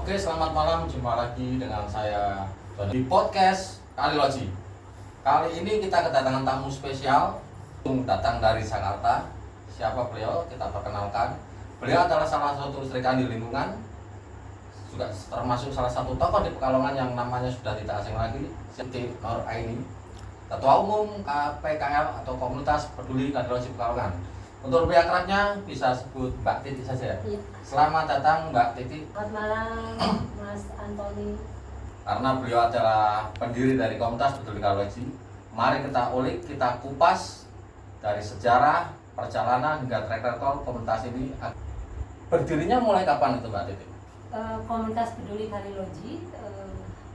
Oke, selamat malam. Jumpa lagi dengan saya di podcast Kaliloji. Kali ini kita kedatangan tamu spesial datang dari Jakarta. Siapa beliau? Kita perkenalkan. Beliau adalah salah satu Sri Kandi lingkungan, juga termasuk salah satu tokoh di Pekalongan yang namanya sudah tidak asing lagi, Siti Nur Aini, Ketua Umum KPKL atau Komunitas Peduli Kaliloji Pekalongan. Untuk lebih akrabnya bisa sebut Mbak Titi saja. Iya. Selamat datang Mbak Titi. Selamat malam Mas Antoni. Karena beliau adalah pendiri dari Komunitas Peduli Kaliloji, mari kita ulik, kita kupas dari sejarah, perjalanan hingga track record komunitas ini. Berdirinya mulai kapan itu Mbak Titi? Komunitas Peduli Kaliloji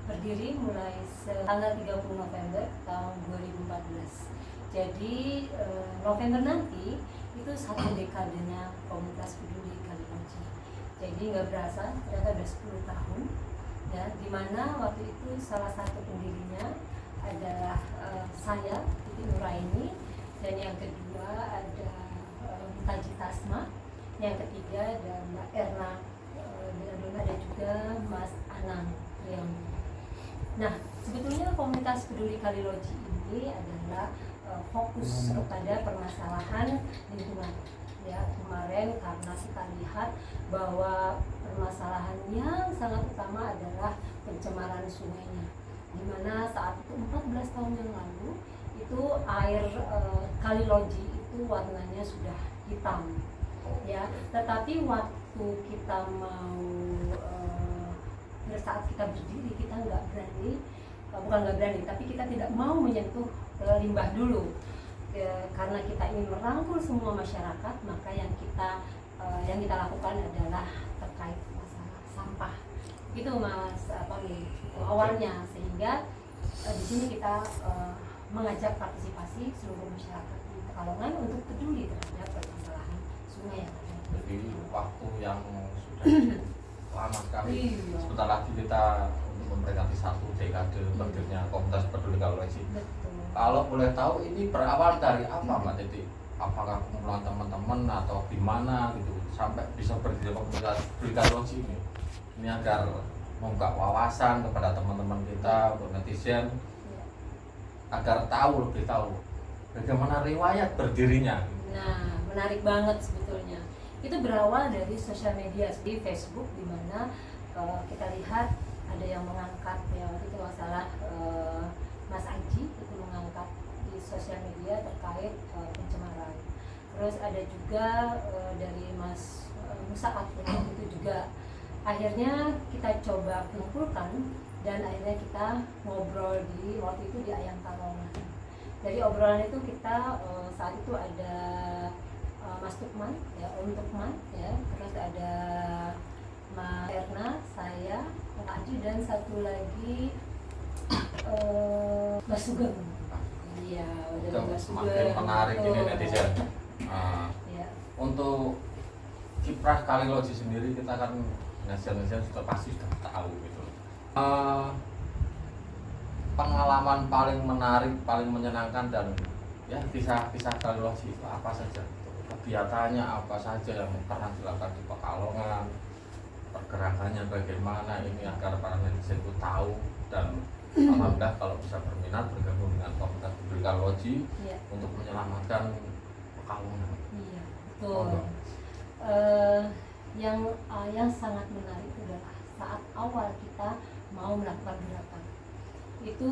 berdiri mulai tanggal 30 November tahun 2014. Jadi November nanti itu satu dekadenya Komunitas Peduli Kaliloji. Jadi nggak berasa, ternyata udah 10 tahun. Ya, dimana waktu itu salah satu pendirinya adalah saya, Titi Nur Aini, dan yang kedua ada Taji Tasma, yang ketiga ada Mbak Erna, dan ada juga Mas Anang Triyono. Nah, sebetulnya Komunitas Peduli Kaliloji ini adalah fokus kepada permasalahan lingkungan. Ya, kemarin karena kita lihat bahwa permasalahan yang sangat utama adalah pencemaran sungainya, di mana saat itu 14 tahun yang lalu itu air Kaliloji itu warnanya sudah hitam. Ya, tetapi waktu kita mau saat kita berdiri, kita nggak berani, bukan nggak berani, tapi kita tidak mau menyentuh limbah dulu. Karena kita ingin merangkul semua masyarakat, maka yang kita lakukan adalah terkait masalah sampah. Itu Mas Tony awalnya, sehingga di sini kita mengajak partisipasi seluruh masyarakat di Pekalongan untuk peduli terhadap permasalahan sungai yang ada. Jadi waktu yang sudah lama sekali. Sebentar lagi kita untuk memperingati satu dekade berdirinya Komunitas Peduli Kaliloji. Kalau boleh tahu ini berawal dari apa Mbak Titi? Apakah kumpulan teman-teman atau gimana gitu sampai bisa berdiri Komunitas Peduli Kaliloji ini? Ini agar membuka wawasan kepada teman-teman kita, untuk netizen, agar lebih tahu bagaimana riwayat berdirinya. Nah, menarik banget sebetulnya. Itu berawal dari sosial media di Facebook, di mana kita lihat ada yang mengangkat, ya itu masalah Mas Aji itu mengangkat di sosial media terkait pencemaran. Terus ada juga dari Mas Musa Atul itu juga. Akhirnya kita coba kumpulkan dan akhirnya kita ngobrol waktu itu di Ayam Kalongan. Dari obrolan itu kita saat itu ada Mas Tukman, ya Om Tukman, ya, terus ada Mas Erna, saya, Pak Aji, dan satu lagi Mas Sugeng. Iya, udah Mas Sugeng. Semakin menarik ini netizen. Ya. Untuk kiprah Kaliloji sendiri kita kan netizen sudah pasti sudah tahu gitu. Pengalaman paling menarik, paling menyenangkan dan ya kisah Kaliloji itu apa saja? Kegiatannya apa saja yang pernah dilakukan di Pekalongan, pergerakannya bagaimana ini agar para netizen itu tahu, dan alhamdulillah kalau bisa berminat bergabung dengan Komunitas Peduli Kaliloji untuk menyelamatkan Pekalongan. Iya, betul. Yang sangat menarik adalah saat awal kita mau melakukan gerakan itu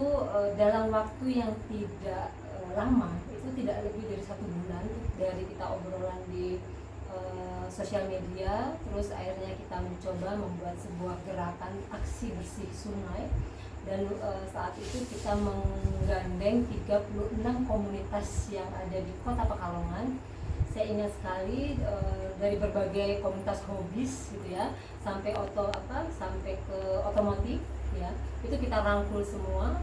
dalam waktu yang tidak lama, itu tidak lebih dari 1 bulan dari kita obrolan di sosial media, terus akhirnya kita mencoba membuat sebuah gerakan aksi bersih sungai, dan saat itu kita menggandeng 36 komunitas yang ada di Kota Pekalongan. Saya ingat sekali dari berbagai komunitas hobis gitu ya, sampai ke otomotif ya, itu kita rangkul semua.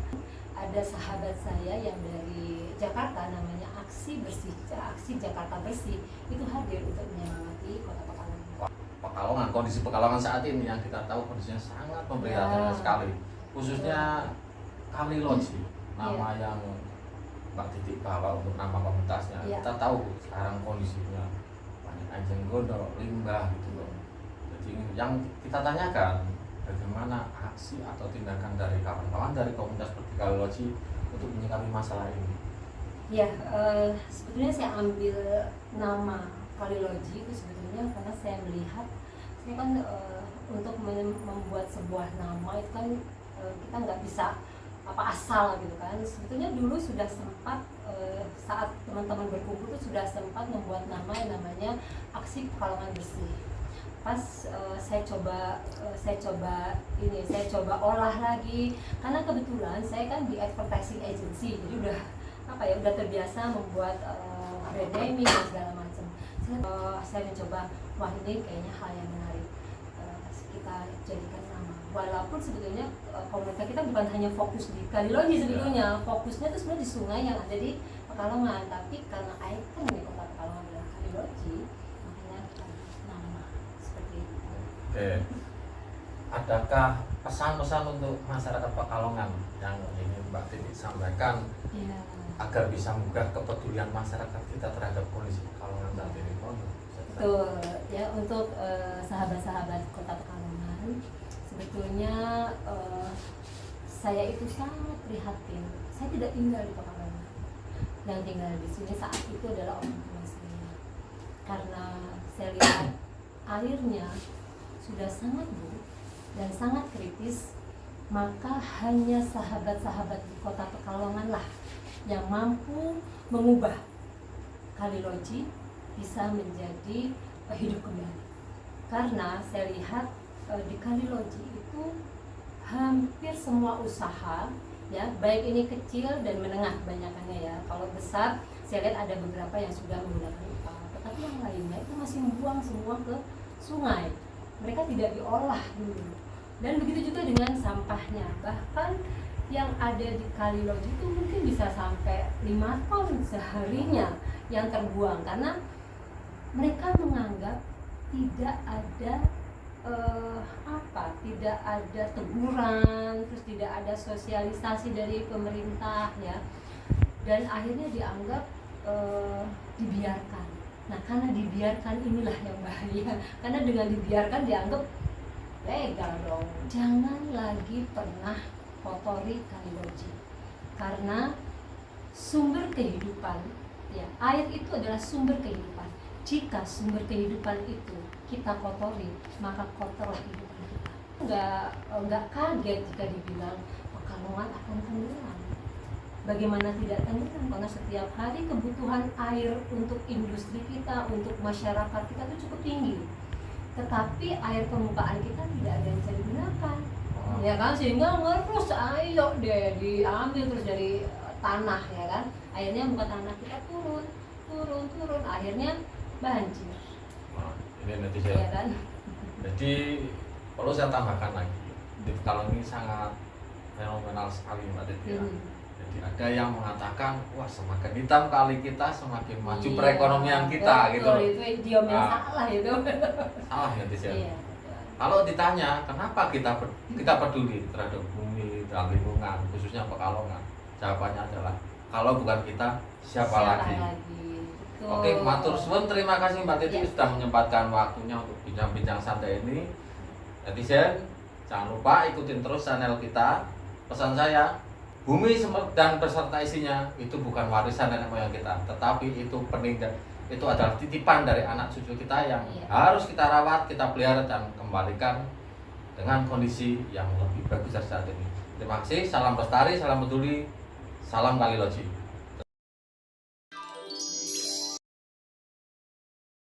Ada sahabat saya yang dari Jakarta namanya Aksi Jakarta Bersih, itu hadir untuk menyemangati Kota Pekalongan. Pekalongan, kondisi Pekalongan saat ini yang kita tahu kondisinya sangat memprihatinkan sekali, khususnya Kaliloji, nama yang Mbak Titi bawa untuk nama komunitasnya. Kita tahu sekarang kondisinya banyak anjing gondok, limbah gitu loh. Jadi yang kita tanyakan, bagaimana aksi atau tindakan dari kawan-kawan dari komunitas Kaliloji untuk menyikapi masalah ini? Ya, sebetulnya saya ambil nama Kaliloji itu sebetulnya karena saya melihat, saya kan untuk membuat sebuah nama itu kan kita nggak bisa asal gitu kan. Sebetulnya dulu sudah sempat saat teman-teman berkumpul itu sudah sempat membuat nama yang namanya Aksi Pekalongan Bersih. Pas saya coba olah lagi karena kebetulan saya kan di advertising agency, jadi udah terbiasa membuat brand naming dan segala macam. Saya mencoba, wah ini kayaknya hal yang menarik, kita jadikan nama. Walaupun sebetulnya komunitas kita bukan hanya fokus di Kaliloji sebetulnya, fokusnya itu sebenarnya di sungai yang ada di Pekalongan, tapi karena ikon di kota Pekalongan adalah Kaliloji, makanya kita nama seperti itu. Oke. Adakah pesan-pesan untuk masyarakat Pekalongan yang ingin Mbak Titi sampaikan agar bisa menggugah kepedulian masyarakat kita terhadap kondisi Pekalongan saat ini? Betul, ya, untuk sahabat-sahabat kota Pekalongan, sebetulnya saya itu sangat prihatin. Saya tidak tinggal di Pekalongan, yang tinggal di sini saat itu adalah orang tua saya. Karena saya lihat airnya sudah sangat buruk dan sangat kritis, maka hanya sahabat-sahabat di kota Pekalongan lah yang mampu mengubah Kaliloji bisa menjadi hidup kembali. Karena saya lihat di Kaliloji itu hampir semua usaha, ya, baik ini kecil dan menengah kebanyakannya ya. Kalau besar saya lihat ada beberapa yang sudah menggunakan upah, tetapi yang lainnya itu masih membuang semua ke sungai. Mereka tidak diolah dulu. Dan begitu juga dengan sampahnya. Bahkan yang ada di Kaliloji itu mungkin bisa sampai 5 ton seharinya yang terbuang, karena mereka menganggap tidak ada tidak ada teguran, terus tidak ada sosialisasi dari pemerintah, ya, dan akhirnya dianggap dibiarkan. Nah, karena dibiarkan inilah yang bahaya, karena dengan dibiarkan dianggap legal dong. Jangan lagi pernah kotori Kaliloji, karena sumber kehidupan, ya, air itu adalah sumber kehidupan. Jika sumber kehidupan itu kita kotori, maka kotorlah kehidupan kita. Enggak kaget jika dibilang Pekalongan akan tenggelam. Bagaimana tidak tenggelam? Karena setiap hari kebutuhan air untuk industri kita, untuk masyarakat kita itu cukup tinggi. Tetapi air permukaan kita tidak ada yang bisa digunakan, ya kan? Sehingga ngerus, ayo deh diambil terus dari tanah, ya kan? Akhirnya muka tanah kita turun, akhirnya banjir. Nah, ini netizen. Ya kan? Jadi perlu saya tambahkan lagi, di Pekalongan ini sangat fenomenal sekali Mbak Titi. Jadi ada yang mengatakan, wah semakin hitam kali kita semakin maju perekonomian kita, gitu. Itu idiom yang salah itu. Salah netizen. Iya. Kalau ditanya kenapa kita peduli terhadap bumi dan lingkungan, khususnya Pekalongan, jawabannya adalah kalau bukan kita siapa lagi? Oke, matur suwun, terima kasih Mbak Titi sudah menyempatkan waktunya untuk bincang-bincang santai ini. Netizen, jangan lupa ikutin terus channel kita. Pesan saya, bumi dan beserta isinya itu bukan warisan nenek moyang kita, tetapi itu itu adalah titipan dari anak cucu kita yang harus kita rawat, kita pelihara dan kembalikan dengan kondisi yang lebih bagus dari saat ini. Terima kasih, salam lestari, salam peduli, salam Kaliloji.